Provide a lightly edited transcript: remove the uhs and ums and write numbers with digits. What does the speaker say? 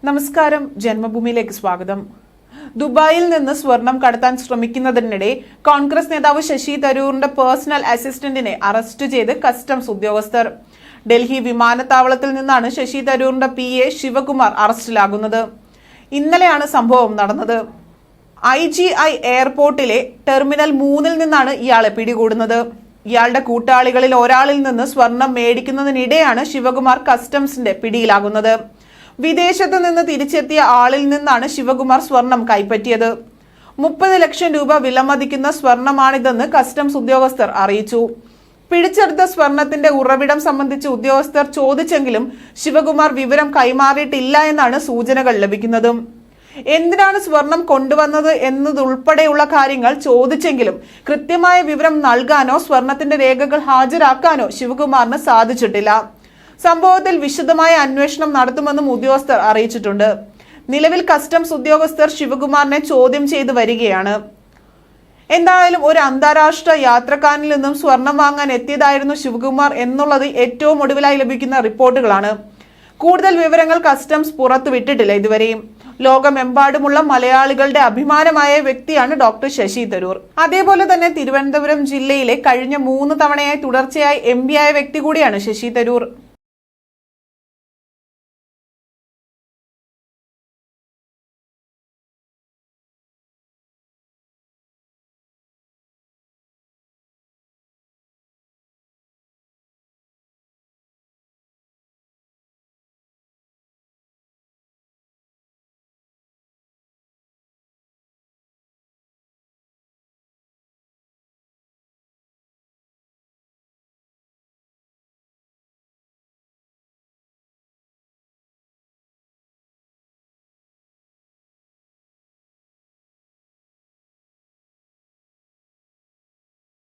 നമസ്കാരം, ജന്മഭൂമിയിലേക്ക് സ്വാഗതം. ദുബായിൽ നിന്ന് സ്വർണം കടത്താൻ ശ്രമിക്കുന്നതിനിടെ കോൺഗ്രസ് നേതാവ് ശശി തരൂരിന്റെ പേഴ്സണൽ അസിസ്റ്റന്റിനെ അറസ്റ്റ് ചെയ്ത് കസ്റ്റംസ് ഉദ്യോഗസ്ഥർ. ഡൽഹി വിമാനത്താവളത്തിൽ നിന്നാണ് ശശി തരൂരിന്റെ PA ശിവകുമാർ അറസ്റ്റിലാകുന്നത്. ഇന്നലെയാണ് സംഭവം നടന്നത്. IGI എയർപോർട്ടിലെ ടെർമിനൽ 3-ൽ നിന്നാണ് ഇയാളെ പിടികൂടുന്നത്. ഇയാളുടെ കൂട്ടാളികളിൽ ഒരാളിൽ നിന്ന് സ്വർണം മേടിക്കുന്നതിനിടെയാണ് ശിവകുമാർ കസ്റ്റംസിന്റെ പിടിയിലാകുന്നത്. വിദേശത്ത് നിന്ന് തിരിച്ചെത്തിയ ആളിൽ നിന്നാണ് ശിവകുമാർ സ്വർണം കൈപ്പറ്റിയത്. 30 ലക്ഷം രൂപ വിലമതിക്കുന്ന സ്വർണമാണിതെന്ന് കസ്റ്റംസ് ഉദ്യോഗസ്ഥർ അറിയിച്ചു. പിടിച്ചെടുത്ത സ്വർണത്തിന്റെ ഉറവിടം സംബന്ധിച്ച് ഉദ്യോഗസ്ഥർ ചോദിച്ചെങ്കിലും ശിവകുമാർ വിവരം കൈമാറിയിട്ടില്ല എന്നാണ് സൂചനകൾ ലഭിക്കുന്നത്. എന്തിനാണ് സ്വർണം കൊണ്ടുവന്നത് എന്നതുൾപ്പെടെയുള്ള കാര്യങ്ങൾ ചോദിച്ചെങ്കിലും കൃത്യമായ വിവരം നൽകാനോ സ്വർണത്തിന്റെ രേഖകൾ ഹാജരാക്കാനോ ശിവകുമാറിന് സാധിച്ചിട്ടില്ല. സംഭവത്തിൽ വിശദമായ അന്വേഷണം നടത്തുമെന്നും ഉദ്യോഗസ്ഥർ അറിയിച്ചിട്ടുണ്ട്. നിലവിൽ കസ്റ്റംസ് ഉദ്യോഗസ്ഥർ ശിവകുമാറിനെ ചോദ്യം ചെയ്തു വരികയാണ്. എന്തായാലും ഒരു അന്താരാഷ്ട്ര യാത്രക്കാരനിൽ നിന്നും സ്വർണം വാങ്ങാൻ എത്തിയതായിരുന്നു ശിവകുമാർ എന്നുള്ളത് ഏറ്റവും ഒടുവിലായി ലഭിക്കുന്ന റിപ്പോർട്ടുകളാണ്. കൂടുതൽ വിവരങ്ങൾ കസ്റ്റംസ് പുറത്തുവിട്ടിട്ടില്ല ഇതുവരെയും. ലോകമെമ്പാടുമുള്ള മലയാളികളുടെ അഭിമാനമായ വ്യക്തിയാണ് ഡോക്ടർ ശശി തരൂർ. അതേപോലെ തന്നെ തിരുവനന്തപുരം ജില്ലയിലെ കഴിഞ്ഞ 3 തവണയായി തുടർച്ചയായി MP ആയ വ്യക്തി കൂടിയാണ് ശശി തരൂർ.